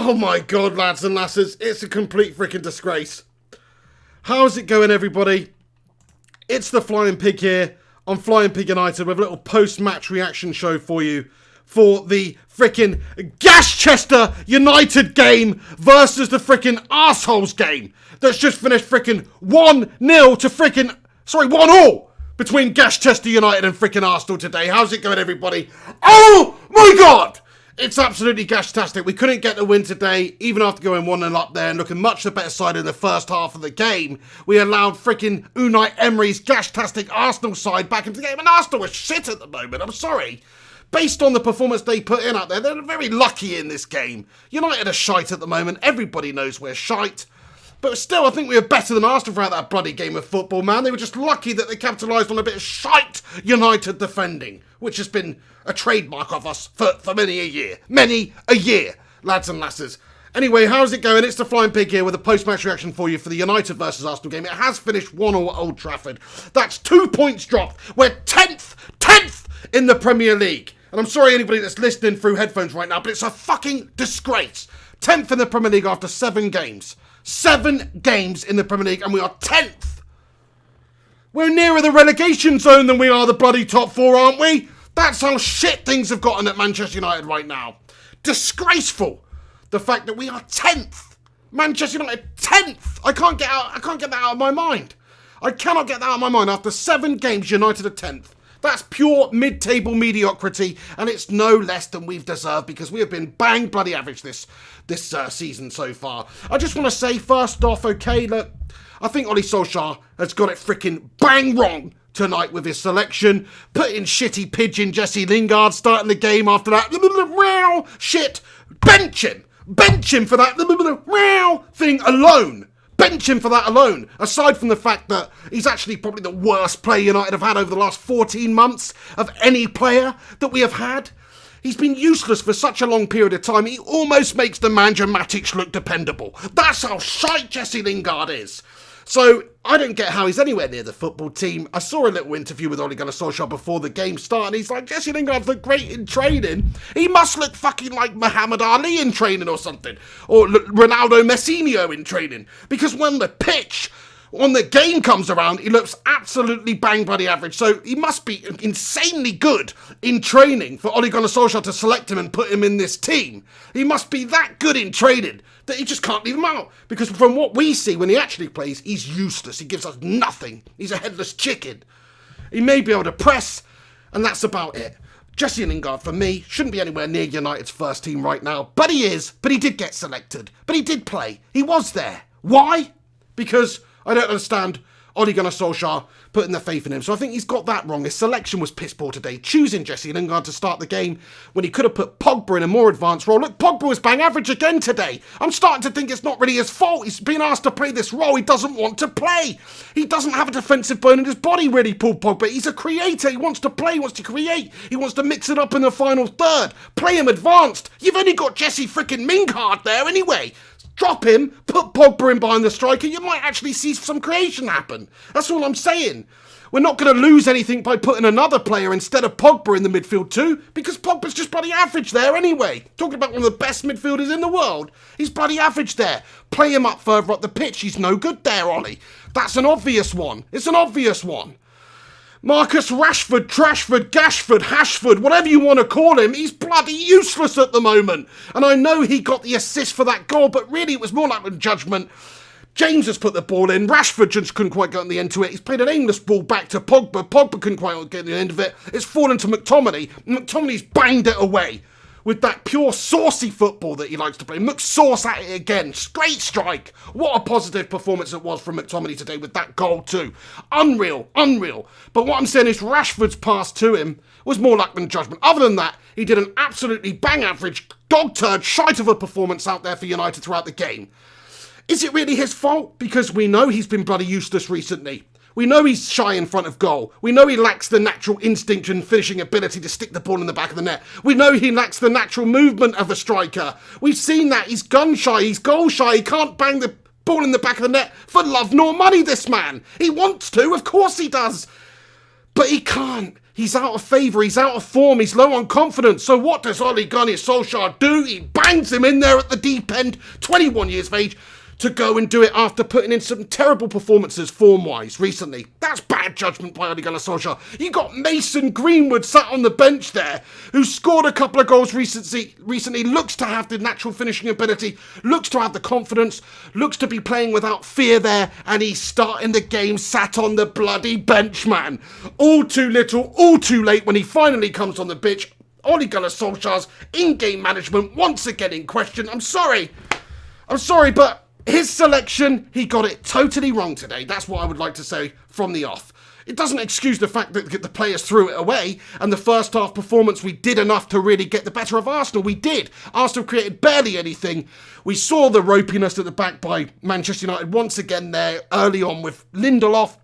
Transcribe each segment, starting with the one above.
Oh my god, lads and lasses, it's a complete freaking disgrace. How's it going, everybody? It's the Flying Pig here on Flying Pig United with a little post-match reaction show for you for the freaking Gashchester United game versus the freaking Arseholes game that's just finished freaking 1-0 to freaking, 1-1 between Gashchester United and freaking Arsenal today. How's it going, everybody? Oh my god! It's absolutely gashtastic. We couldn't get the win today, even after going 1-0 up there and looking much the better side in the first half of the game. We allowed freaking Unai Emery's gashtastic Arsenal side back into the game, and Arsenal are shit at the moment, I'm sorry. Based on the performance they put in out there, they're very lucky in this game. United are shite at the moment, everybody knows we're shite. But still, I think we were better than Arsenal throughout that bloody game of football, man. They were just lucky that they capitalised on a bit of shite United defending, which has been a trademark of us for many a year. Many a year, lads and lasses. Anyway, how's it going? It's the Flying Pig here with a post-match reaction for you for the United versus Arsenal game. It has finished 1-1 at Old Trafford. That's 2 points dropped. We're 10th in the Premier League. And I'm sorry anybody that's listening through headphones right now, but it's a fucking disgrace. 10th in the Premier League after 7 games. 7 games in the Premier League, and we are 10th. We're nearer the relegation zone than we are the bloody top 4, aren't we? That's how shit things have gotten at Manchester United right now. Disgraceful. The fact that we are 10th. Manchester United 10th. I can't get that out of my mind. I cannot get that out of my mind. After 7 games, United are 10th. That's pure mid-table mediocrity, and it's no less than we've deserved because we have been bang bloody average this season so far. I just want to say first off, okay, look, I think Ole Solskjaer has got it freaking bang wrong tonight with his selection, putting shitty pigeon Jesse Lingard starting the game after that shit, bench him for that thing alone. Bench him for that alone, aside from the fact that he's actually probably the worst player United have had over the last 14 months of any player that we have had. He's been useless for such a long period of time, he almost makes the manager Matic look dependable. That's how shite Jesse Lingard is. So, I don't get how he's anywhere near the football team. I saw a little interview with Ole Gunnar Solskjaer before the game started, and he's like, Jesse Lingard's look great in training. He must look fucking like Muhammad Ali in training or something. Or Ronaldo Messinho in training. Because when the game comes around, he looks absolutely bang bloody average. So he must be insanely good in training for Ole Gunnar Solskjaer to select him and put him in this team. He must be that good in training that he just can't leave him out. Because from what we see when he actually plays, he's useless. He gives us nothing. He's a headless chicken. He may be able to press, and that's about it. Jesse Lingard, for me, shouldn't be anywhere near United's first team right now. But he is. But he did get selected. But he did play. He was there. Why? Because I don't understand Ole Gunnar Solskjaer putting their faith in him. So I think he's got that wrong. His selection was piss poor today, choosing Jesse Lingard to start the game when he could have put Pogba in a more advanced role. Look, Pogba was bang average again today. I'm starting to think it's not really his fault. He's been asked to play this role he doesn't want to play. He doesn't have a defensive bone in his body, really, Paul Pogba. He's a creator. He wants to play, he wants to create. He wants to mix it up in the final third. Play him advanced. You've only got Jesse freaking Lingard there anyway. Drop him, put Pogba in behind the striker, you might actually see some creation happen. That's all I'm saying. We're not going to lose anything by putting another player instead of Pogba in the midfield too, because Pogba's just bloody average there anyway. Talking about one of the best midfielders in the world. He's bloody average there. Play him up further up the pitch. He's no good there, Ollie. That's an obvious one. It's an obvious one. Marcus Rashford, Trashford, Gashford, Hashford, whatever you want to call him, he's bloody useless at the moment. And I know he got the assist for that goal, but really it was more like a judgment. James has put the ball in. Rashford just couldn't quite get on the end to it. He's played an aimless ball back to Pogba. Pogba couldn't quite get the end of it. It's fallen to McTominay. McTominay's banged it away with that pure saucy football that he likes to play. McSauce at it again. Great strike. What a positive performance it was from McTominay today with that goal too. Unreal, unreal. But what I'm saying is Rashford's pass to him was more luck than judgment. Other than that, he did an absolutely bang average, dog turd, shite of a performance out there for United throughout the game. Is it really his fault? Because we know he's been bloody useless recently. We know he's shy in front of goal. We know he lacks the natural instinct and finishing ability to stick the ball in the back of the net. We know he lacks the natural movement of a striker. We've seen that. He's gun shy. He's goal shy. He can't bang the ball in the back of the net for love nor money, this man. He wants to. Of course he does. But he can't. He's out of favour, he's out of form, he's low on confidence. So what does Ole Gunnar Solskjaer do? He bangs him in there at the deep end, 21 years of age, to go and do it after putting in some terrible performances form-wise recently. That's bad judgment by Ole Gunnar Solskjaer. You got Mason Greenwood sat on the bench there, who scored a couple of goals recently, looks to have the natural finishing ability, looks to have the confidence, looks to be playing without fear there, and he's starting the game sat on the bloody bench, man. All too little, all too late when he finally comes on the pitch. Ole Gunnar Solskjaer's in-game management once again in question. I'm sorry, but his selection, he got it totally wrong today. That's what I would like to say from the off. It doesn't excuse the fact that the players threw it away, and the first half performance, we did enough to really get the better of Arsenal. We did. Arsenal created barely anything. We saw the ropiness at the back by Manchester United once again there early on, with Lindelof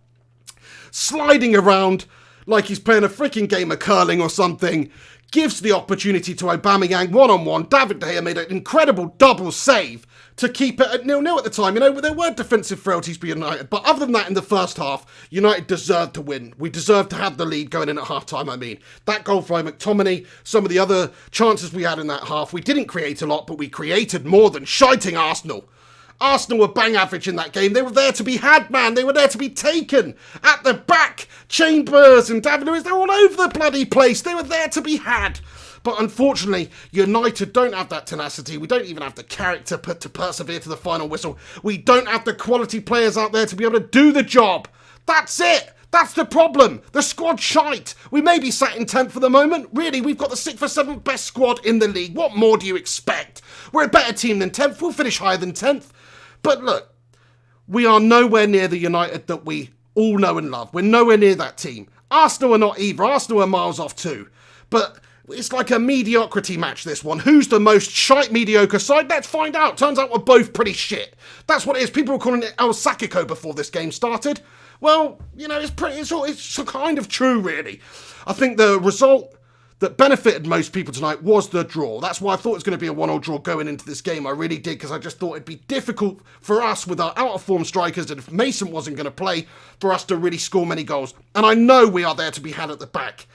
sliding around like he's playing a freaking game of curling or something. Gives the opportunity to Aubameyang one-on-one. David De Gea made an incredible double save to keep it at 0-0 at the time. You know, there were defensive frailties for United, but other than that, in the first half, United deserved to win. We deserved to have the lead going in at half-time, I mean. That goal by McTominay, some of the other chances we had in that half, we didn't create a lot, but we created more than shiting Arsenal. Arsenal were bang average in that game. They were there to be had, man. They were there to be taken. At the back, Chambers and David Luiz, they're all over the bloody place. They were there to be had. But unfortunately, United don't have that tenacity. We don't even have the character to persevere to the final whistle. We don't have the quality players out there to be able to do the job. That's it. That's the problem. The squad's shite. We may be sat in 10th for the moment. Really, we've got the 6th or 7th best squad in the league. What more do you expect? We're a better team than 10th. We'll finish higher than 10th. But look, we are nowhere near the United that we all know and love. We're nowhere near that team. Arsenal are not either. Arsenal are miles off too. But it's like a mediocrity match, this one. Who's the most shite mediocre side? Let's find out. Turns out we're both pretty shit. That's what it is. People were calling it El Sakiko before this game started. Well, you know, it's kind of true, really. I think the result that benefited most people tonight was the draw. That's why I thought it was going to be a 1-1 draw going into this game. I really did, because I just thought it'd be difficult for us with our out-of-form strikers, and if Mason wasn't going to play, for us to really score many goals. And I know we are there to be had at the back.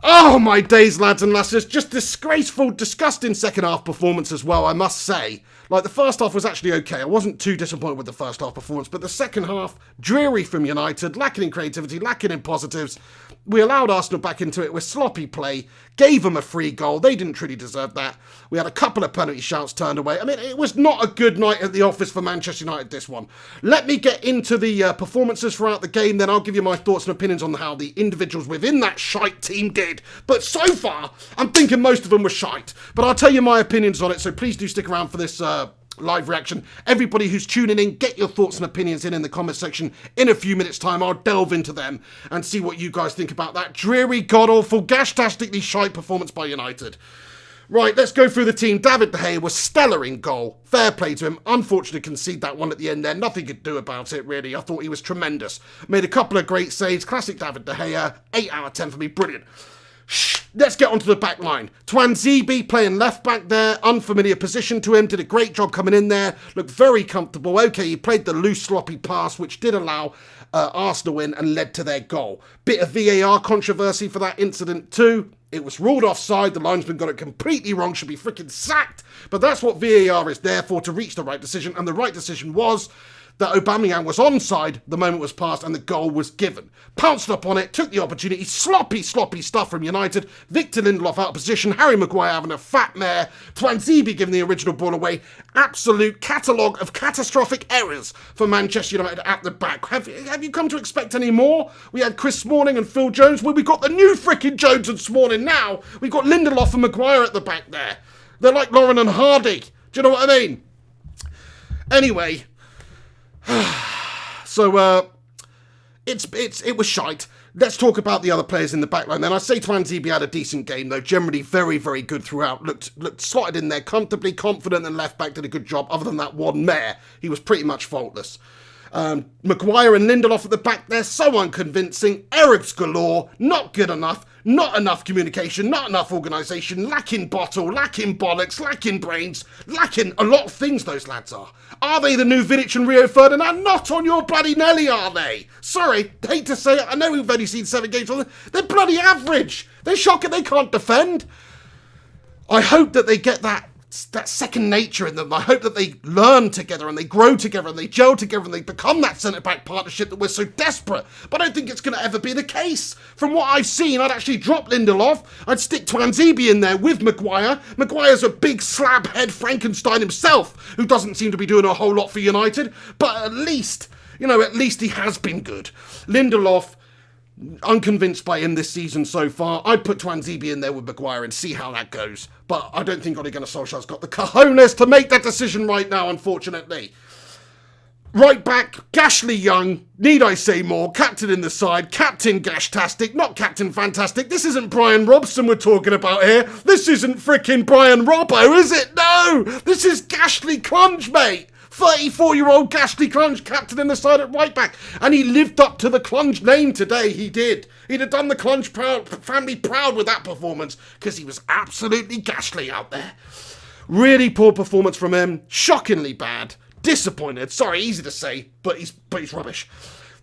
Oh, my days, lads and lasses. Just disgraceful, disgusting second-half performance as well, I must say. Like, the first half was actually okay. I wasn't too disappointed with the first half performance, but the second half, dreary from United, lacking in creativity, lacking in positives. We allowed Arsenal back into it with sloppy play, gave them a free goal. They didn't truly deserve that. We had a couple of penalty shouts turned away. I mean, it was not a good night at the office for Manchester United, this one. Let me get into the performances throughout the game, then I'll give you my thoughts and opinions on how the individuals within that shite team did. But so far, I'm thinking most of them were shite. But I'll tell you my opinions on it, so please do stick around for this live reaction. Everybody who's tuning in, get your thoughts and opinions in the comment section. In a few minutes time, I'll delve into them and see what you guys think about that dreary, god-awful, gastastically shite performance by United. Right, let's go through the team. David De Gea was stellar in goal. Fair play to him. Unfortunately, concede that one at the end there. Nothing could do about it, really. I thought he was tremendous. Made a couple of great saves. Classic David De Gea. 8 out of 10 for me. Brilliant. Let's get onto the back line. Twanzebe playing left back there, unfamiliar position to him, did a great job coming in there, looked very comfortable. Okay, he played the loose sloppy pass, which did allow Arsenal in and led to their goal. Bit of VAR controversy for that incident too. It was ruled offside, the linesman got it completely wrong, should be freaking sacked. But that's what VAR is there for, to reach the right decision, and the right decision was that Aubameyang was onside, the moment was passed, and the goal was given. Pounced up on it, took the opportunity, sloppy stuff from United. Victor Lindelof out of position, Harry Maguire having a fat mare, Twanzebe giving the original ball away. Absolute catalogue of catastrophic errors for Manchester United at the back. Have you come to expect any more? We had Chris Smalling and Phil Jones. Well, we got the new freaking Jones and Smalling now. We've got Lindelof and Maguire at the back there. They're like Lauren and Hardy. Do you know what I mean? Anyway, so it was shite. Let's talk about the other players in the back line then. I say Twanzebe had a decent game though, generally very, very good throughout. Looked slotted in there comfortably, confident, and left back did a good job. Other than that one mare, he was pretty much faultless. Maguire and Lindelof at the back, they're so unconvincing. Errors galore, not good enough, not enough communication, not enough organisation, lacking bottle, lacking bollocks, lacking brains, lacking a lot of things, those lads are. Are they the new Vidic and Rio Ferdinand? Not on your bloody Nelly, are they? Sorry, hate to say it, I know we've only seen 7 games on them. They're bloody average. They're shocking, they can't defend. I hope that they get that second nature in them. I hope that they learn together and they grow together and they gel together and they become that centre-back partnership that we're so desperate. But I don't think it's going to ever be the case. From what I've seen, I'd actually drop Lindelof. I'd stick Twanzebe in there with Maguire. Maguire's a big slab-head Frankenstein himself, who doesn't seem to be doing a whole lot for United. But at least he has been good. Lindelof, unconvinced by him this season so far. I'd put Twanzebe in there with Maguire and see how that goes. But I don't think Ole Gunnar Solskjaer's got the cojones to make that decision right now, unfortunately. Right back, Gashly Young, need I say more, captain in the side, Captain Gashtastic, not Captain Fantastic. This isn't Brian Robson we're talking about here. This isn't frickin' Brian Robbo, is it? No! This is Gashly Clunge, mate! 34-year-old Gashly Clunge, captain in the side at right back. And he lived up to the Clunge name today, he did. He'd have done the Clunge family proud with that performance, because he was absolutely Gashly out there. Really poor performance from him, shockingly bad, disappointed, sorry, easy to say, but he's rubbish.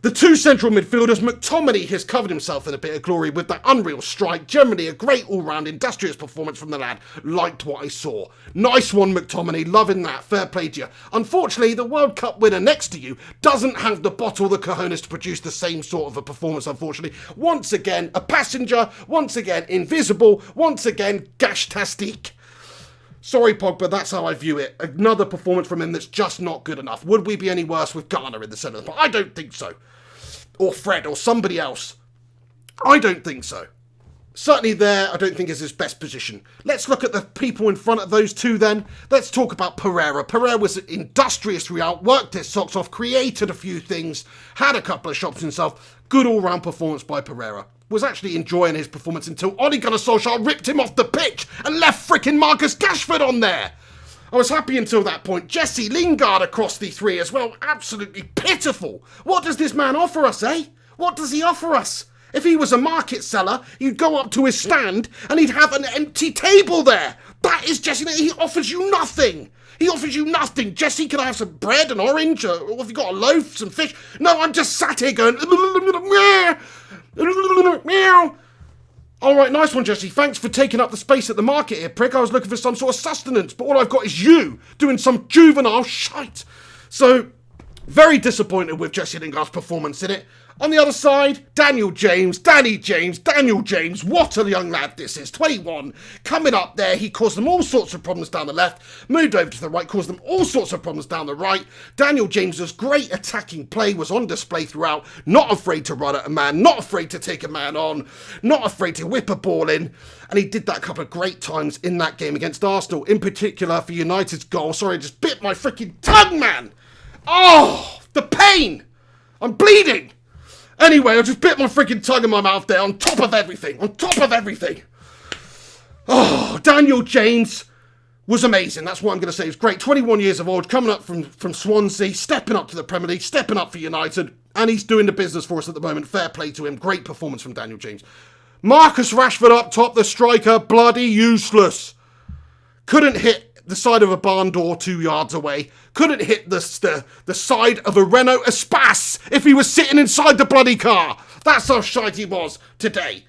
The two central midfielders, McTominay has covered himself in a bit of glory with that unreal strike. Generally a great all-round industrious performance from the lad. Liked what I saw. Nice one, McTominay, loving that, fair play to you. Unfortunately, the World Cup winner next to you doesn't have the bottle, the cojones to produce the same sort of a performance, unfortunately. Once again, a passenger, once again, invisible, once again, Gashtastic. Sorry, Pogba, that's how I view it. Another performance from him that's just not good enough. Would we be any worse with Garner in the centre of the park? I don't think so. Or Fred, or somebody else. I don't think so. Certainly there, I don't think is his best position. Let's look at the people in front of those two then. Let's talk about Pereira. Pereira was industrious throughout, worked his socks off, created a few things, had a couple of shots himself. Good all-round performance by Pereira. Was actually enjoying his performance until Ole Gunnar Solskjaer ripped him off the pitch and left frickin' Marcus Rashford on there. I was happy until that point. Jesse Lingard across the three as well. Absolutely pitiful. What does this man offer us, eh? What does he offer us? If he was a market seller, you'd go up to his stand and he'd have an empty table there. That is Jesse. He offers you nothing. He offers you nothing. Jesse, can I have some bread, an orange, or have you got a loaf, some fish? No, I'm just sat here going... Meow. Alright, nice one, Jesse. Thanks for taking up the space at the market here, prick. I was looking for some sort of sustenance, but all I've got is you doing some juvenile shite. So, very disappointed with Jesse Lingard's performance in it. On the other side, Danny James, what a young lad this is, 21, coming up there, he caused them all sorts of problems down the left, moved over to the right, caused them all sorts of problems down the right. Daniel James's great attacking play was on display throughout, not afraid to run at a man, not afraid to take a man on, not afraid to whip a ball in, and he did that a couple of great times in that game against Arsenal, in particular for United's goal. Sorry, I just bit my freaking tongue, man! Oh, the pain! I'm bleeding! Anyway, I just bit my freaking tongue in my mouth there, on top of everything. Oh, Daniel James was amazing. That's what I'm going to say. He was great. 21 years of age, coming up from Swansea, stepping up to the Premier League, stepping up for United, and he's doing the business for us at the moment. Fair play to him. Great performance from Daniel James. Marcus Rashford up top, the striker, bloody useless. Couldn't hit the side of a barn door 2 yards away. Couldn't hit the side of a Renault Espace if he was sitting inside the bloody car. That's how shite he was today.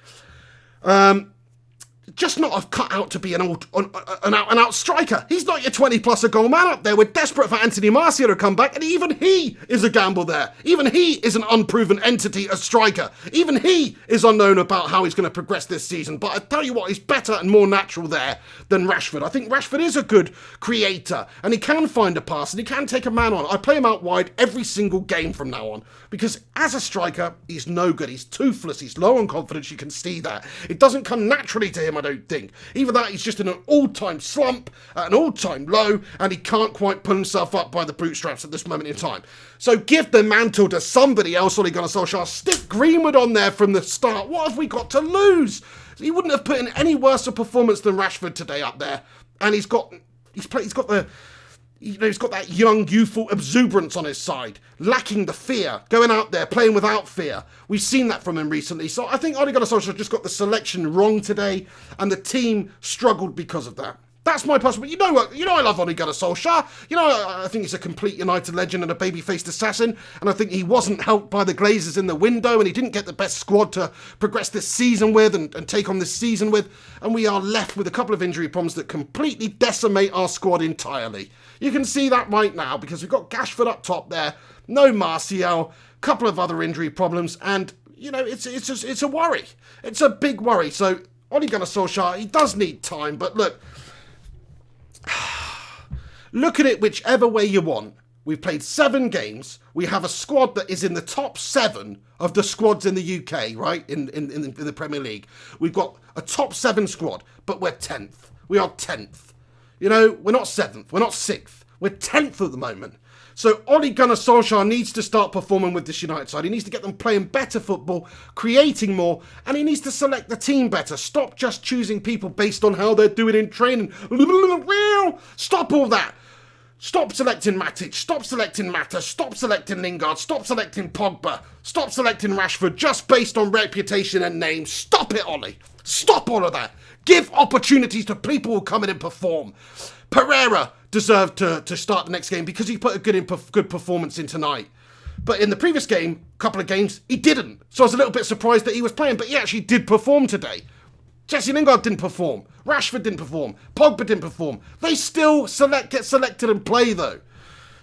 Just not cut out to be an out-and-out striker. He's not your 20-plus a goal man up there. We're desperate for Anthony Martial to come back, and even he is a gamble there. Even he is an unproven entity, a striker. Even he is unknown about how he's going to progress this season. But I tell you what, he's better and more natural there than Rashford. I think Rashford is a good creator, and he can find a pass, and he can take a man on. I play him out wide every single game from now on, because as a striker, he's no good. He's toothless. He's low on confidence. You can see that. It doesn't come naturally to him, I don't think. Either that, he's just in an all-time slump, at an all-time low, and he can't quite pull himself up by the bootstraps at this moment in time. So give the mantle to somebody else, Ole Gunnar Solskjaer. Stick Greenwood on there from the start. What have we got to lose? He wouldn't have put in any worse a performance than Rashford today up there. And he's got the You know, he's got that young, youthful exuberance on his side, lacking the fear, going out there, playing without fear. We've seen that from him recently. So I think Ole Gunnar Solskjaer just got the selection wrong today, and the team struggled because of that. That's my personal... You know what? You know I love Ole Gunnar Solskjaer. You know, I think he's a complete United legend and a baby-faced assassin, and I think he wasn't helped by the Glazers in the window, and he didn't get the best squad to progress this season with and take on this season with, and we are left with a couple of injury problems that completely decimate our squad entirely. You can see that right now, because we've got Gashford up top there, no Martial, a couple of other injury problems, and, you know, it's a worry. It's a big worry. So, Ole Gunnar Solskjaer, he does need time, but look... Look at it whichever way you want. We've played 7 games. We have a squad that is in the top 7 of the squads in the UK, right? In the Premier League. We've got a top 7 squad, but we're 10th. We are 10th. You know, we're not 7th. We're not 6th. We're 10th at the moment. So Ole Gunnar Solskjaer needs to start performing with this United side. He needs to get them playing better football, creating more, and he needs to select the team better. Stop just choosing people based on how they're doing in training. Stop all that. Stop selecting Matic. Stop selecting Mata. Stop selecting Lingard. Stop selecting Pogba. Stop selecting Rashford just based on reputation and name. Stop it, Ollie. Stop all of that. Give opportunities to people who come in and perform. Pereira deserved to start the next game because he put a good performance in tonight. But in the previous game, couple of games, he didn't. So I was a little bit surprised that he was playing, but he actually did perform today. Jesse Lingard didn't perform. Rashford didn't perform. Pogba didn't perform. They still get selected and play, though.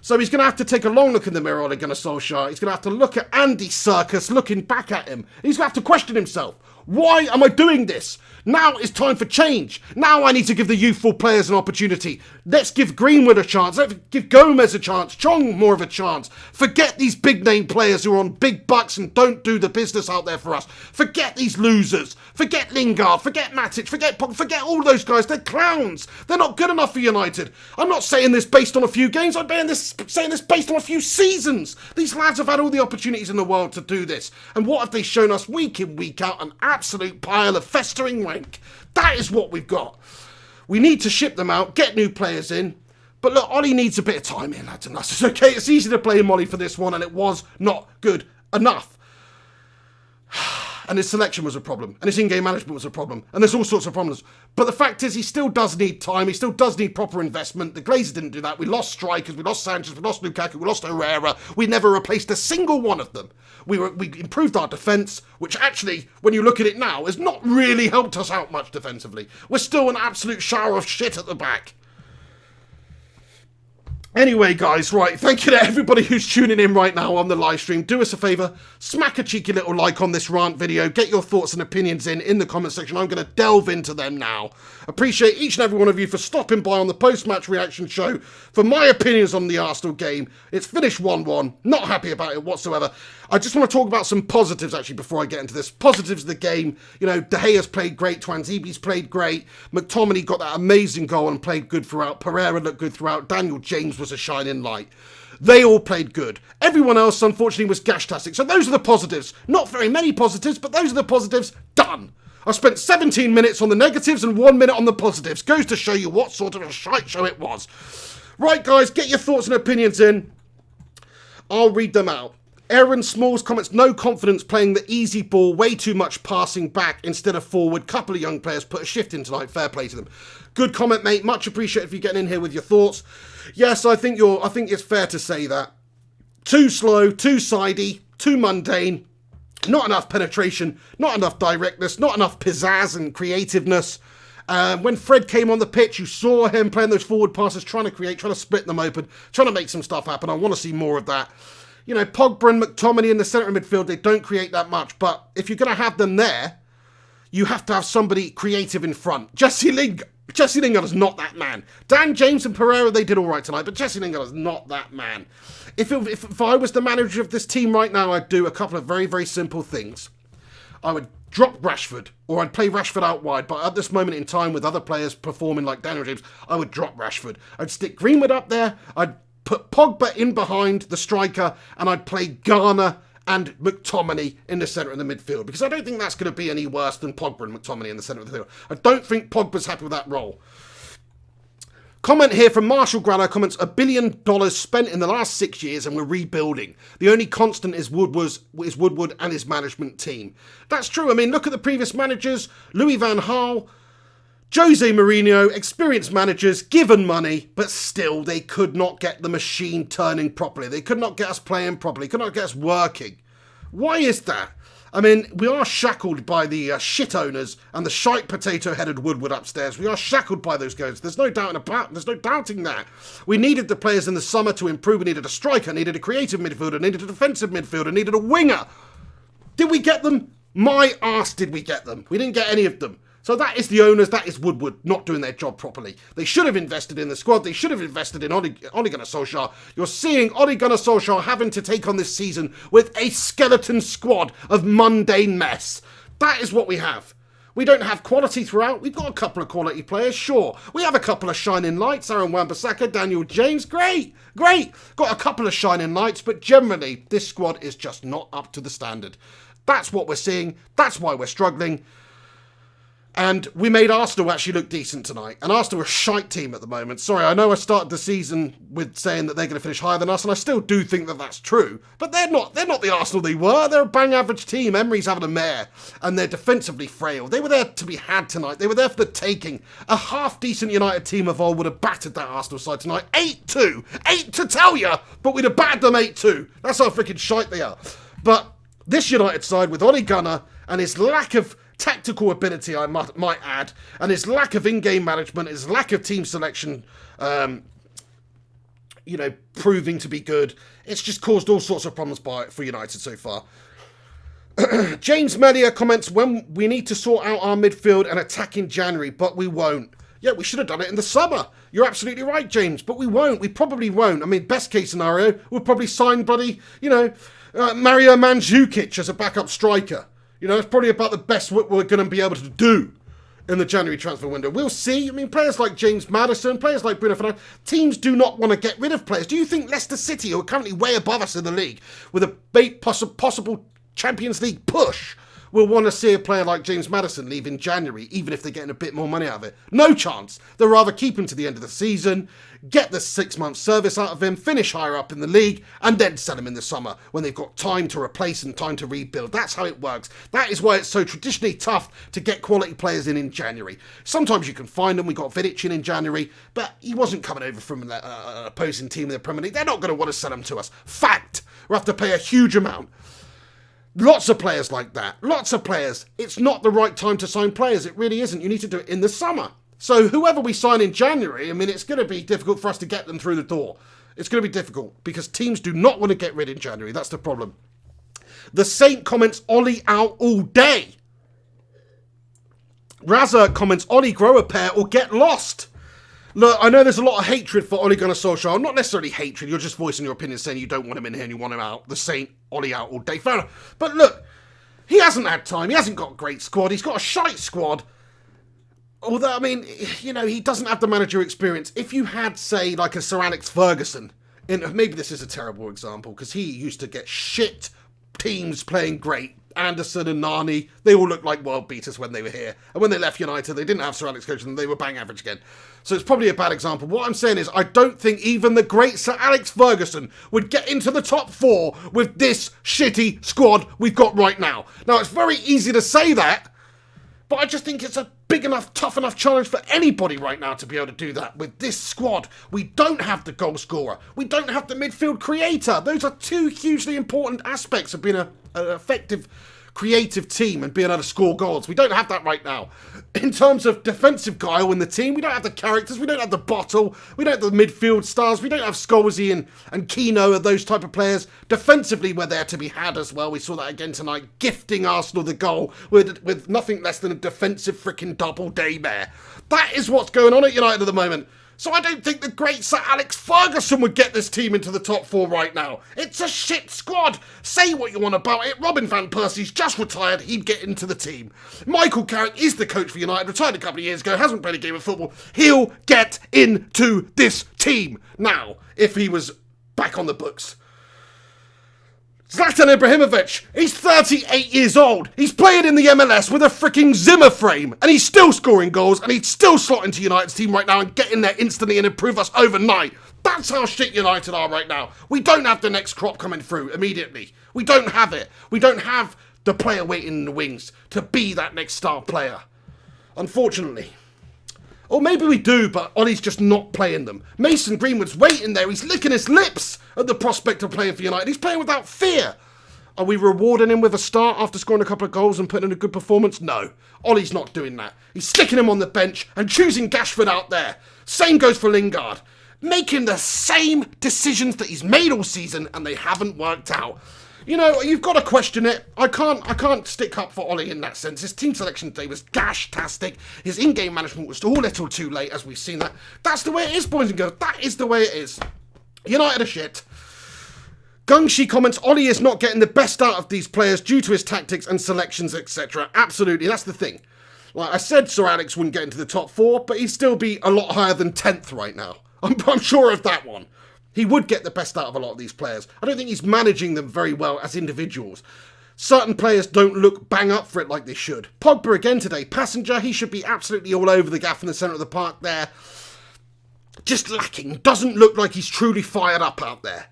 So he's going to have to take a long look in the mirror, Ole Gunnar Solskjaer. He's going to have to look at Andy Serkis looking back at him. He's going to have to question himself. Why am I doing this? Now it's time for change. Now I need to give the youthful players an opportunity. Let's give Greenwood a chance. Let's give Gomez a chance. Chong more of a chance. Forget these big name players who are on big bucks and don't do the business out there for us. Forget these losers. Forget Lingard. Forget Matic. Forget all those guys. They're clowns. They're not good enough for United. I'm not saying this based on a few games. I'm saying this based on a few seasons. These lads have had all the opportunities in the world to do this. And what have they shown us week in, week out? An absolute pile of festering rank. That is what we've got. We need to ship them out, get new players in. But look, Ollie needs a bit of time here, lads and lasses. Okay, it's easy to blame Ollie for this one, and it was not good enough. And his selection was a problem, and his in-game management was a problem, and there's all sorts of problems. But the fact is, he still does need time, he still does need proper investment. The Glazers didn't do that. We lost strikers, we lost Sanchez, we lost Lukaku, we lost Herrera. We never replaced a single one of them. We improved our defence, which actually, when you look at it now, has not really helped us out much defensively. We're still an absolute shower of shit at the back. Anyway, guys, right, thank you to everybody who's tuning in right now on the live stream. Do us a favour, smack a cheeky little like on this rant video. Get your thoughts and opinions in the comment section. I'm going to delve into them now. Appreciate each and every one of you for stopping by on the post-match reaction show for my opinions on the Arsenal game. It's finished 1-1. Not happy about it whatsoever. I just want to talk about some positives, actually, before I get into this. Positives of the game. You know, De Gea's played great. Twanzibi's played great. McTominay got that amazing goal and played good throughout. Pereira looked good throughout. Daniel James was a shining light. They all played good. Everyone else, unfortunately, was gash-tastic. So those are the positives. Not very many positives, but those are the positives. Done. I spent 17 minutes on the negatives and 1 minute on the positives. Goes to show you what sort of a shite show it was. Right, guys, get your thoughts and opinions in. I'll read them out. Aaron Smalls comments, no confidence playing the easy ball, way too much passing back instead of forward. Couple of young players put a shift in tonight, fair play to them. Good comment, mate, much appreciated for you getting in here with your thoughts. Yes, I think it's fair to say that. Too slow, too sidey, too mundane, not enough penetration, not enough directness, not enough pizzazz and creativeness. When Fred came on the pitch, you saw him playing those forward passes, trying to create, trying to split them open, trying to make some stuff happen. I want to see more of that. You know, Pogba and McTominay in the centre of midfield, they don't create that much. But if you're going to have them there, you have to have somebody creative in front. Jesse Lingard is not that man. Dan James and Pereira, they did all right tonight, but Jesse Lingard is not that man. If I was the manager of this team right now, I'd do a couple of very, very simple things. I would drop Rashford, or I'd play Rashford out wide, but at this moment in time, with other players performing like Daniel James, I would drop Rashford. I'd stick Greenwood up there, I'd put Pogba in behind the striker, and I'd play Garner and McTominay in the centre of the midfield, because I don't think that's going to be any worse than Pogba and McTominay in the centre of the midfield. I don't think Pogba's happy with that role. Comment here from Marshall Grano comments, $1 billion spent in the last 6 years and we're rebuilding. The only constant is Woodward and his management team. That's true. I mean, look at the previous managers, Louis van Gaal, Jose Mourinho, experienced managers, given money, but still they could not get the machine turning properly. They could not get us playing properly, could not get us working. Why is that? I mean, we are shackled by the shit owners and the shite potato-headed Woodward upstairs. We are shackled by those guys. There's no doubting that. We needed the players in the summer to improve. We needed a striker, needed a creative midfielder, needed a defensive midfielder, needed a winger. Did we get them? My arse did we get them. We didn't get any of them. So that is the owners, that is Woodward not doing their job properly. They should have invested in the squad. They should have invested in Ole Gunnar Solskjaer. You're seeing Ole Gunnar Solskjaer having to take on this season with a skeleton squad of mundane mess. That is what we have. We don't have quality throughout. We've got a couple of quality players, sure. We have a couple of shining lights. Aaron Wan-Bissaka, Daniel James, great. Got a couple of shining lights, but generally this squad is just not up to the standard. That's what we're seeing. That's why we're struggling. And we made Arsenal actually look decent tonight. And Arsenal are a shite team at the moment. Sorry, I know I started the season with saying that they're going to finish higher than us, and I still do think that that's true. But they're not the Arsenal they were. They're a bang average team. Emery's having a mare, and they're defensively frail. They were there to be had tonight. They were there for the taking. A half-decent United team of old would have battered that Arsenal side tonight. 8-2. 8 to tell you, but we'd have battered them 8-2. That's how freaking shite they are. But this United side with Ole Gunnar and his lack of tactical ability, I might add, and his lack of in-game management, his lack of team selection, proving to be good. It's just caused all sorts of problems for United so far. James Melia comments, when we need to sort out our midfield and attack in January, but we won't. Yeah, we should have done it in the summer. You're absolutely right, James, but we won't. We probably won't. I mean, best case scenario, we'll probably sign Mario Mandzukic as a backup striker. It's probably about the best we're going to be able to do in the January transfer window. We'll see. I mean, players like James Maddison, players like Bruno Fernandes, teams do not want to get rid of players. Do you think Leicester City, who are currently way above us in the league, with a possible Champions League push, will want to see a player like James Maddison leave in January, even if they're getting a bit more money out of it? No chance. They'll rather keep him to the end of the season, get the 6-month service out of him, finish higher up in the league, and then sell him in the summer when they've got time to replace and time to rebuild. That's how it works. That is why it's so traditionally tough to get quality players in January. Sometimes you can find them. We got Vidic in January, but he wasn't coming over from an opposing team in the Premier League. They're not going to want to sell him to us. Fact. We'll have to pay a huge amount. Lots of players like that. Lots of players. It's not the right time to sign players. It really isn't. You need to do it in the summer. So whoever we sign in January, I mean, it's going to be difficult for us to get them through the door. It's going to be difficult because teams do not want to get rid in January. That's the problem. The Saint comments, Ole out all day. Raza comments, Ole grow a pair or get lost. Look, I know there's a lot of hatred for Ole Gunnar Solskjaer. Not necessarily hatred, you're just voicing your opinion saying you don't want him in here and you want him out. The Saint, Ole out all day. Fair enough. But look, he hasn't had time. He hasn't got a great squad. He's got a shite squad. Although, I mean, he doesn't have the manager experience. If you had, say, like a Sir Alex Ferguson, maybe this is a terrible example, because he used to get shit teams playing great. Anderson and Nani, they all looked like world beaters when they were here. And when they left United, they didn't have Sir Alex coaching them, they were bang average again. So it's probably a bad example. What I'm saying is, I don't think even the great Sir Alex Ferguson would get into the top 4 with this shitty squad we've got right now. Now, it's very easy to say that, but I just think it's a big enough, tough enough challenge for anybody right now to be able to do that with this squad. We don't have the goal scorer. We don't have the midfield creator. Those are 2 hugely important aspects of being an effective creative team and being able to score goals. We don't have that right now. In terms of defensive guile in the team, we don't have the characters, we don't have the bottle, we don't have the midfield stars, we don't have Scholesy and Keno or those type of players. Defensively, we're there to be had as well. We saw that again tonight, gifting Arsenal the goal with nothing less than a defensive freaking double daymare. That is what's going on at United at the moment. So I don't think the great Sir Alex Ferguson would get this team into the top 4 right now. It's a shit squad. Say what you want about it. Robin van Persie's just retired. He'd get into the team. Michael Carrick is the coach for United. Retired a couple of years ago. Hasn't played a game of football. He'll get into this team now if he was back on the books. Zlatan Ibrahimovic, he's 38 years old. He's playing in the MLS with a freaking Zimmer frame, and he's still scoring goals, and he's still slotting to United's team right now and getting there instantly and improve us overnight. That's how shit United are right now. We don't have the next crop coming through immediately. We don't have it. We don't have the player waiting in the wings to be that next star player. Unfortunately. Or maybe we do, but Ollie's just not playing them. Mason Greenwood's waiting there. He's licking his lips at the prospect of playing for United. He's playing without fear. Are we rewarding him with a start after scoring a couple of goals and putting in a good performance? No. Ollie's not doing that. He's sticking him on the bench and choosing Gashford out there. Same goes for Lingard. Making the same decisions that he's made all season, and they haven't worked out. You know, you've got to question it. I can't stick up for Ollie in that sense. His team selection today was gash-tastic. His in-game management was all little too late, as we've seen that. That's the way it is, boys and girls. That is the way it is. United are shit. Gungshi comments, Ollie is not getting the best out of these players due to his tactics and selections, etc. Absolutely, that's the thing. Like I said, Sir Alex wouldn't get into the top 4, but he'd still be a lot higher than 10th right now. I'm sure of that one. He would get the best out of a lot of these players. I don't think he's managing them very well as individuals. Certain players don't look bang up for it like they should. Pogba again today. Passenger, he should be absolutely all over the gaff in the centre of the park there. Just lacking. Doesn't look like he's truly fired up out there.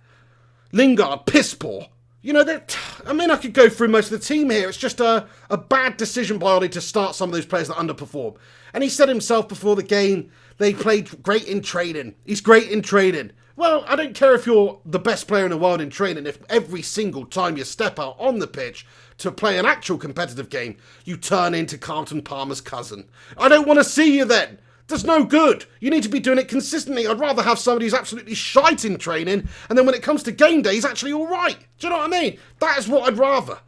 Lingard, piss poor. You know, I could go through most of the team here. It's just a bad decision by Ollie to start some of those players that underperform. And he said himself before the game, they played great in training. He's great in training. Well, I don't care if you're the best player in the world in training, if every single time you step out on the pitch to play an actual competitive game, you turn into Carlton Palmer's cousin. I don't want to see you then. That's no good. You need to be doing it consistently. I'd rather have somebody who's absolutely shite in training, and then when it comes to game day, he's actually all right. Do you know what I mean? That is what I'd rather.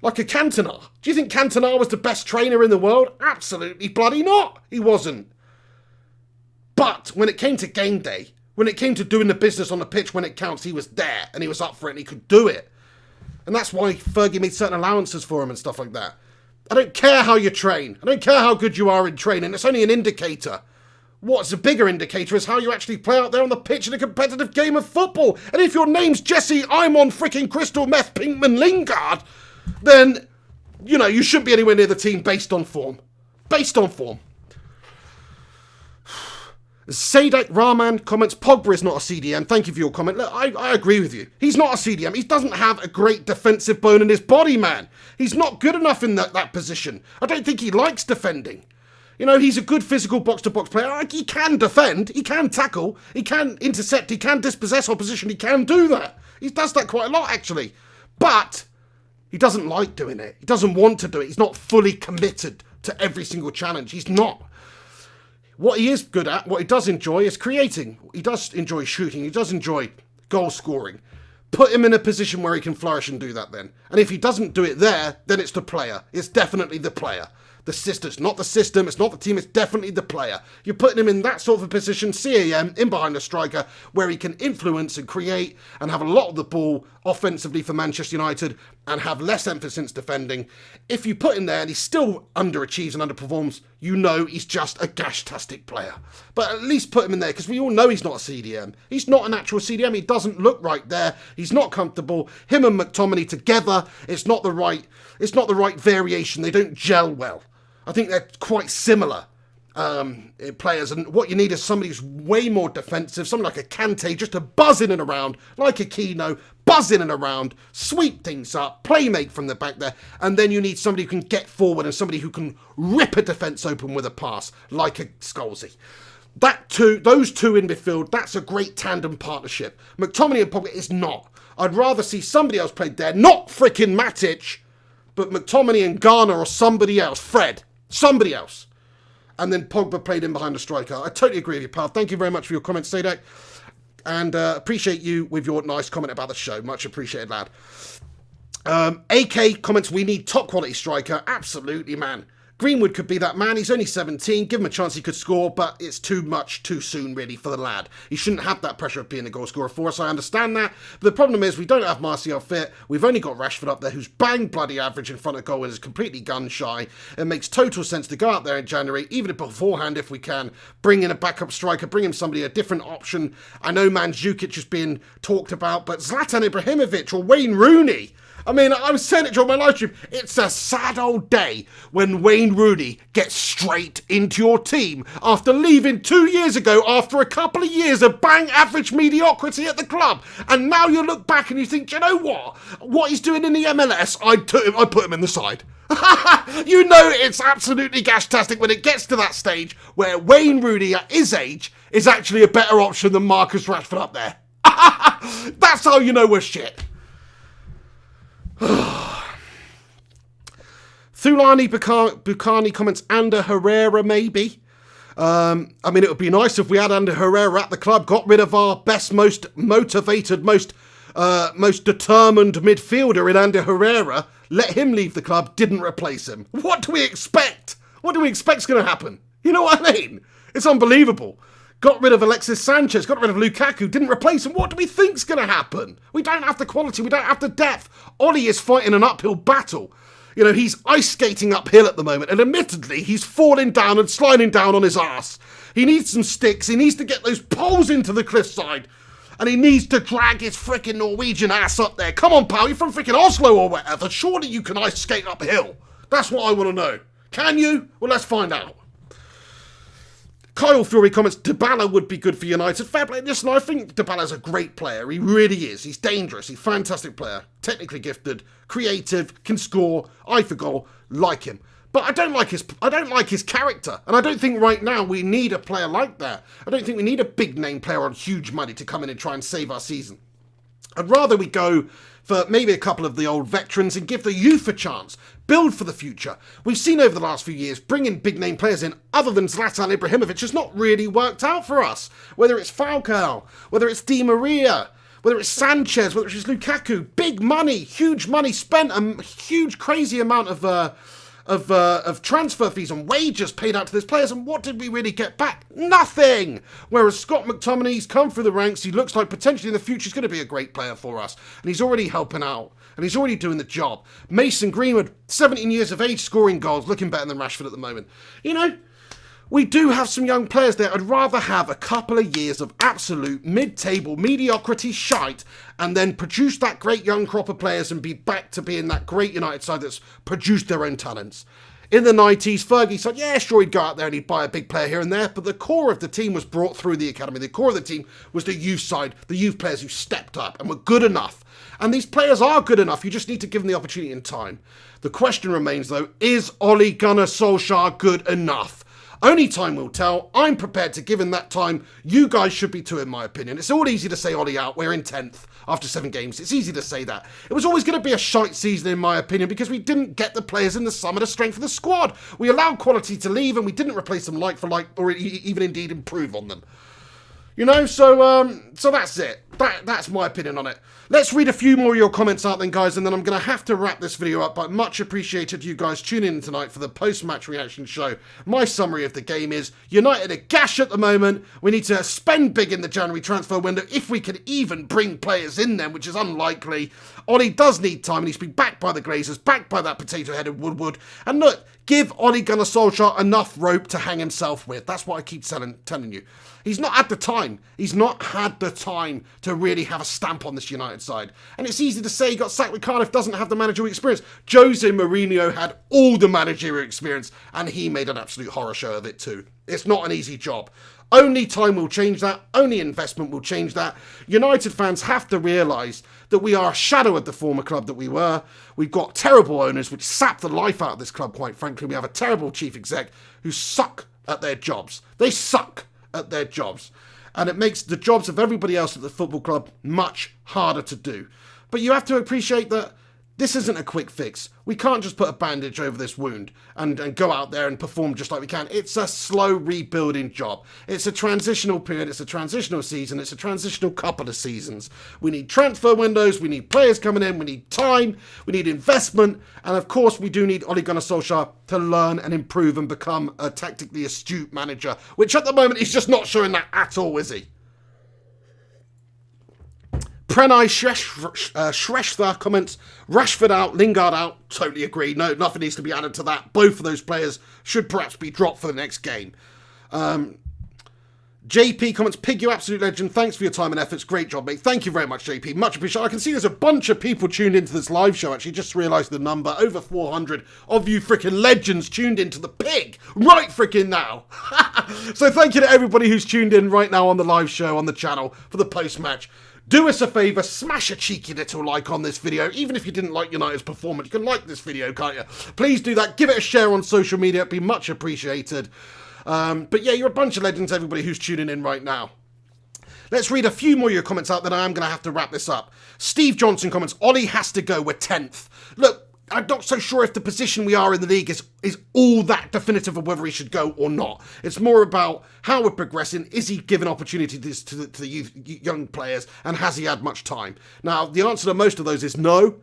Like a Cantona. Do you think Cantona was the best trainer in the world? Absolutely bloody not. He wasn't. But when it came to game day, when it came to doing the business on the pitch when it counts, he was there and he was up for it and he could do it. And that's why Fergie made certain allowances for him and stuff like that. I don't care how you train. I don't care how good you are in training. It's only an indicator. What's a bigger indicator is how you actually play out there on the pitch in a competitive game of football. And if your name's Jesse, I'm on freaking crystal meth Pinkman Lingard, then, you know, you shouldn't be anywhere near the team based on form. Based on form. Sadak Rahman comments, Pogba is not a CDM. Thank you for your comment. Look, I agree with you. He's not a CDM. He doesn't have a great defensive bone in his body, man. He's not good enough in that position. I don't think he likes defending. You know, he's a good physical box-to-box player. He can defend. He can tackle. He can intercept. He can dispossess opposition. He can do that. He does that quite a lot, actually. But he doesn't like doing it. He doesn't want to do it. He's not fully committed to every single challenge. He's not. What he is good at, what he does enjoy, is creating. He does enjoy shooting. He does enjoy goal scoring. Put him in a position where he can flourish and do that then. And if he doesn't do it there, then it's the player. It's definitely the player. The system. It's not the system. It's not the team. It's definitely the player. You're putting him in that sort of a position, CAM, in behind the striker, where he can influence and create and have a lot of the ball offensively for Manchester United and have less emphasis defending. If you put him there and he still underachieves and underperforms, you know he's just a gash-tastic player. But at least put him in there, because we all know he's not a CDM. He's not an actual CDM. He doesn't look right there. He's not comfortable. Him and McTominay together, it's not the right variation. They don't gel well. I think they're quite similar players, and what you need is somebody who's way more defensive, something like a Kante, just to buzz in and around, like a Keno, buzz in and around, sweep things up, play make from the back there, and then you need somebody who can get forward and somebody who can rip a defence open with a pass, like a Scholesy. Those two in midfield, that's a great tandem partnership. McTominay and Pogba is not. I'd rather see somebody else played there, not freaking Matic, but McTominay and Garner or somebody else, Fred. Somebody else. And then Pogba played in behind the striker. I totally agree with you, pal. Thank you very much for your comment, Sadak. And appreciate you with your nice comment about the show. Much appreciated, lad. AK comments, we need top quality striker. Absolutely, man. Greenwood could be that man. He's only 17. Give him a chance, he could score, but it's too much too soon, really, for the lad. He shouldn't have that pressure of being the goal scorer for us. I understand that. But the problem is we don't have Martial fit. We've only got Rashford up there, who's bang bloody average in front of goal and is completely gun shy. It makes total sense to go out there in January, even beforehand if we can, bring in a backup striker, bring him somebody, a different option. I know Mandzukic is being talked about, but Zlatan Ibrahimovic or Wayne Rooney. I mean, I was saying it during my live stream. It's a sad old day when Wayne Rooney gets straight into your team after leaving 2 years ago after a couple of years of bang average mediocrity at the club. And now you look back and you think, do you know what? What he's doing in the MLS, I put him in the side. You know it's absolutely gash-tastic when it gets to that stage where Wayne Rooney at his age is actually a better option than Marcus Rashford up there. That's how you know we're shit. Thulani Bucani comments, Ander Herrera maybe. I mean, it would be nice if we had Ander Herrera at the club, got rid of our best, most motivated, most determined midfielder in Ander Herrera, let him leave the club, didn't replace him. What do we expect? What do we expect's going to happen? You know what I mean? It's unbelievable. Got rid of Alexis Sanchez, got rid of Lukaku, didn't replace him. What do we think's going to happen? We don't have the quality, we don't have the depth. Ollie is fighting an uphill battle. You know, he's ice skating uphill at the moment, and admittedly, he's falling down and sliding down on his arse. He needs some sticks, he needs to get those poles into the cliffside, and he needs to drag his frickin' Norwegian ass up there. Come on, pal, you're from frickin' Oslo or whatever. Surely you can ice skate uphill. That's what I want to know. Can you? Well, let's find out. Kyle Fury comments, Dybala would be good for United. Fair play. Listen, I think Dybala's a great player. He really is. He's dangerous. He's a fantastic player. Technically gifted, creative, can score, eye for goal, like him. But I don't like his character. And I don't think right now we need a player like that. I don't think we need a big name player on huge money to come in and try and save our season. I'd rather we go for maybe a couple of the old veterans and give the youth a chance. Build for the future. We've seen over the last few years, bringing big name players in other than Zlatan Ibrahimovic has not really worked out for us. Whether it's Falcao, whether it's Di Maria, whether it's Sanchez, whether it's Lukaku, big money, huge money spent, a huge crazy amount of transfer fees and wages paid out to these players, and what did we really get back? Nothing! Whereas Scott McTominay's come through the ranks, he looks like potentially in the future he's going to be a great player for us, and he's already helping out, and he's already doing the job. Mason Greenwood, 17 years of age, scoring goals, looking better than Rashford at the moment. You know, we do have some young players there. I'd rather have a couple of years of absolute mid-table mediocrity shite and then produce that great young crop of players and be back to being that great United side that's produced their own talents. In the 90s, Fergie said, yeah, sure, he'd go out there and he'd buy a big player here and there, but the core of the team was brought through the academy. The core of the team was the youth side, the youth players who stepped up and were good enough. And these players are good enough. You just need to give them the opportunity and time. The question remains, though, is Ole Gunnar Solskjaer good enough? Only time will tell. I'm prepared to give him that time. You guys should be too, in my opinion. It's all easy to say Ollie out. We're in 10th after 7 games. It's easy to say that. It was always going to be a shite season, in my opinion, because we didn't get the players in the summer to strengthen the squad. We allowed quality to leave, and we didn't replace them like for like, or even indeed improve on them. You know, so that's it. That's my opinion on it. Let's read a few more of your comments out then, guys, and then I'm going to have to wrap this video up, but much appreciated you guys tuning in tonight for the post-match reaction show. My summary of the game is, United are gash at the moment. We need to spend big in the January transfer window if we can even bring players in them, which is unlikely. Ollie does need time, and he's been backed by the Glazers, backed by that potato-headed Woodward. And look, give Ole Gunnar Solskjaer enough rope to hang himself with. That's what I keep telling you. He's not had the time. He's not had the time to really have a stamp on this United side. And it's easy to say he got sacked with Cardiff, doesn't have the managerial experience. Jose Mourinho had all the managerial experience, and he made an absolute horror show of it too. It's not an easy job. Only time will change that. Only investment will change that. United fans have to realise that we are a shadow of the former club that we were. We've got terrible owners which sap the life out of this club, quite frankly. We have a terrible chief exec who suck at their jobs. They suck at their jobs. And it makes the jobs of everybody else at the football club much harder to do. But you have to appreciate that This isn't a quick fix. We can't just put a bandage over this wound and go out there and perform just like we can. It's a slow rebuilding job. It's a transitional period. It's a transitional season. It's a transitional couple of seasons. We need transfer windows. We need players coming in. We need time. We need investment. And of course, we do need Ole Gunnar Solskjaer to learn and improve and become a tactically astute manager, which at the moment he's just not showing that at all, is he? Prenai Shrestha comments, Rashford out, Lingard out. Totally agree. No, nothing needs to be added to that. Both of those players should perhaps be dropped for the next game. JP comments, Pig, you absolute legend. Thanks for your time and efforts. Great job, mate. Thank you very much, JP. Much appreciated. I can see there's a bunch of people tuned into this live show, actually. Just realised the number. Over 400 of you freaking legends tuned into the Pig right freaking now. So thank you to everybody who's tuned in right now on the live show, on the channel, for the post-match. Do us a favour, smash a cheeky little like on this video. Even if you didn't like United's performance, you can like this video, can't you? Please do that. Give it a share on social media. It'd be much appreciated. But yeah, you're a bunch of legends, everybody who's tuning in right now. Let's read a few more of your comments out, then I am going to have to wrap this up. Steve Johnson comments, Ole has to go, we're 10th. Look, I'm not so sure if the position we are in the league is all that definitive of whether he should go or not. It's more about how we're progressing. Is he given opportunities to the young players, and has he had much time? Now, the answer to most of those is no,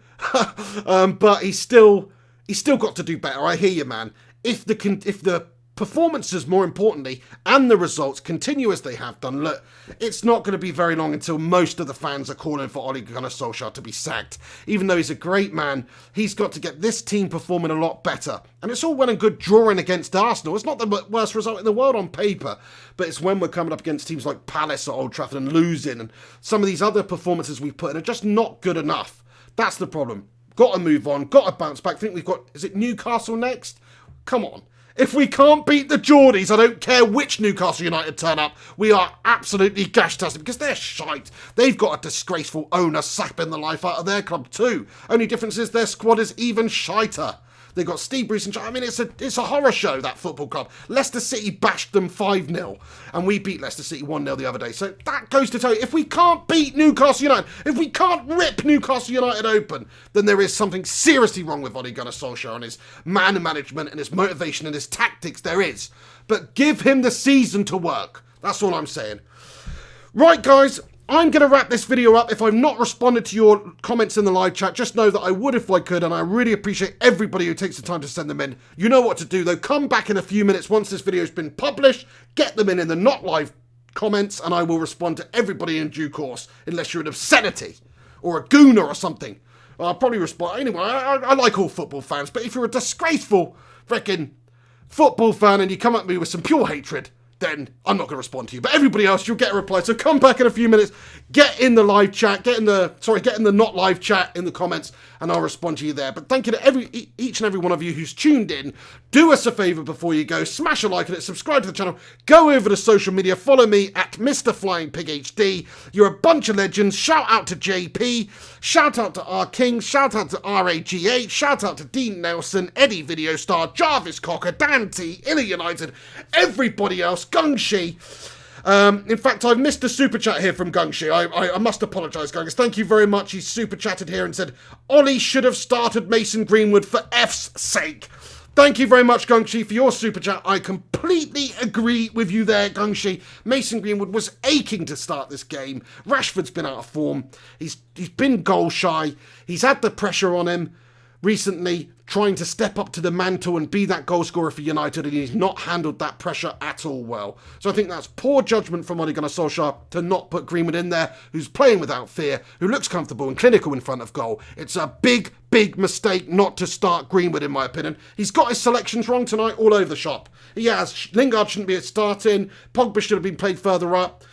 but he's still got to do better. I hear you, man. If the performances, more importantly, and the results continue as they have done, look, it's not going to be very long until most of the fans are calling for Ole Gunnar Solskjaer to be sacked. Even though he's a great man, he's got to get this team performing a lot better. And it's all well and good drawing against Arsenal. It's not the worst result in the world on paper, but it's when we're coming up against teams like Palace or Old Trafford and losing, and some of these other performances we've put in are just not good enough. That's the problem. Got to move on, got to bounce back. I think we've got, is it Newcastle next? Come on. If we can't beat the Geordies, I don't care which Newcastle United turn up, we are absolutely gash-tasted because they're shite. They've got a disgraceful owner sapping the life out of their club too. Only difference is their squad is even shiter. They've got Steve Bruce and I mean, it's a horror show, that football club. Leicester City bashed them 5-0, and we beat Leicester City 1-0 the other day. So that goes to tell you, if we can't beat Newcastle United, if we can't rip Newcastle United open, then there is something seriously wrong with Ole Gunnar Solskjaer and his man management and his motivation and his tactics. There is. But give him the season to work. That's all I'm saying. Right, guys. I'm going to wrap this video up. If I've not responded to your comments in the live chat, just know that I would if I could, and I really appreciate everybody who takes the time to send them in. You know what to do, though. Come back in a few minutes once this video's been published. Get them in the not live comments, and I will respond to everybody in due course, unless you're an obscenity or a gooner or something. I'll probably respond. Anyway, I like all football fans, but if you're a disgraceful freaking football fan and you come at me with some pure hatred, then I'm not going to respond to you. But everybody else, you'll get a reply. So come back in a few minutes, get in the live chat, get in the not live chat in the comments, and I'll respond to you there. But thank you to each and every one of you who's tuned in. Do us a favour before you go, smash a like on it, subscribe to the channel, go over to social media, follow me at Mr. Flying Pig HD. You're a bunch of legends. Shout out to JP, shout out to R King, shout out to RAGH, shout out to Dean Nelson, Eddie Video Star, Jarvis Cocker, Dan T, Illa United, everybody else, Gungshi. In fact, I've missed a super chat here from Gungshi. I must apologise, Gungus. Thank you very much. He's super chatted here and said, Ole should have started Mason Greenwood for F's sake. Thank you very much, Gungshi, for your super chat. I completely agree with you there, Gungshi. Mason Greenwood was aching to start this game. Rashford's been out of form. He's been goal shy. He's had the pressure on him recently, trying to step up to the mantle and be that goal scorer for United, and he's not handled that pressure at all well. So I think that's poor judgment from Ole Gunnar Solskjaer to not put Greenwood in there, who's playing without fear, who looks comfortable and clinical in front of goal. It's a big mistake not to start Greenwood, in my opinion. He's got his selections wrong tonight all over the shop. He has. Lingard shouldn't be starting. Pogba should have been played further up.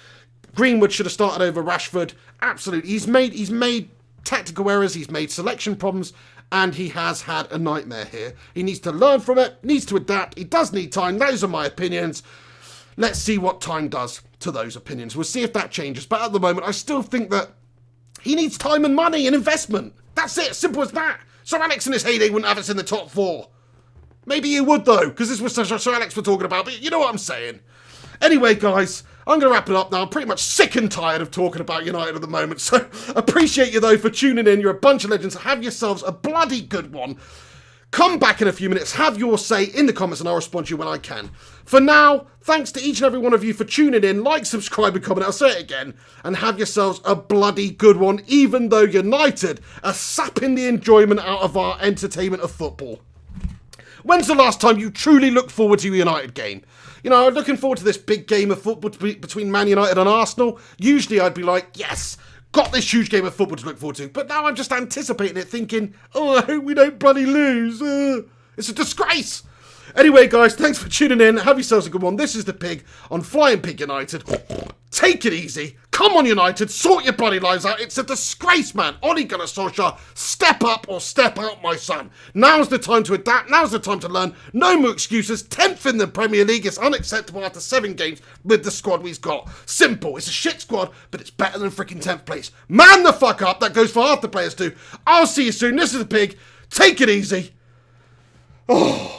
Greenwood should have started over Rashford. Absolutely. He's made tactical errors. He's made selection problems. And he has had a nightmare here. He needs to learn from it, needs to adapt. He does need time. Those are my opinions. Let's see what time does to those opinions. We'll see if that changes. But at the moment, I still think that he needs time and money and investment. That's it. Simple as that. Sir Alex in his heyday wouldn't have us in the top 4. Maybe he would, though, because this was Sir Alex we're talking about. But you know what I'm saying. Anyway, guys, I'm going to wrap it up now. I'm pretty much sick and tired of talking about United at the moment. So appreciate you, though, for tuning in. You're a bunch of legends. Have yourselves a bloody good one. Come back in a few minutes, have your say in the comments, and I'll respond to you when I can. For now, thanks to each and every one of you for tuning in. Like, subscribe, and comment. I'll say it again. And have yourselves a bloody good one, even though United are sapping the enjoyment out of our entertainment of football. When's the last time you truly looked forward to a United game? You know, I'm looking forward to this big game of football between Man United and Arsenal. Usually I'd be like, yes, got this huge game of football to look forward to. But now I'm just anticipating it, thinking, oh, I hope we don't bloody lose. It's a disgrace. Anyway, guys, thanks for tuning in. Have yourselves a good one. This is the Pig on Flying Pig United. Take it easy. Come on, United. Sort your bloody lives out. It's a disgrace, man. Ole Gunnar Solskjaer, step up or step out, my son. Now's the time to adapt. Now's the time to learn. No more excuses. 10th in the Premier League is unacceptable after 7 games with the squad we've got. Simple. It's a shit squad, but it's better than freaking 10th place. Man the fuck up. That goes for half the players too. I'll see you soon. This is the Pig. Take it easy. Oh.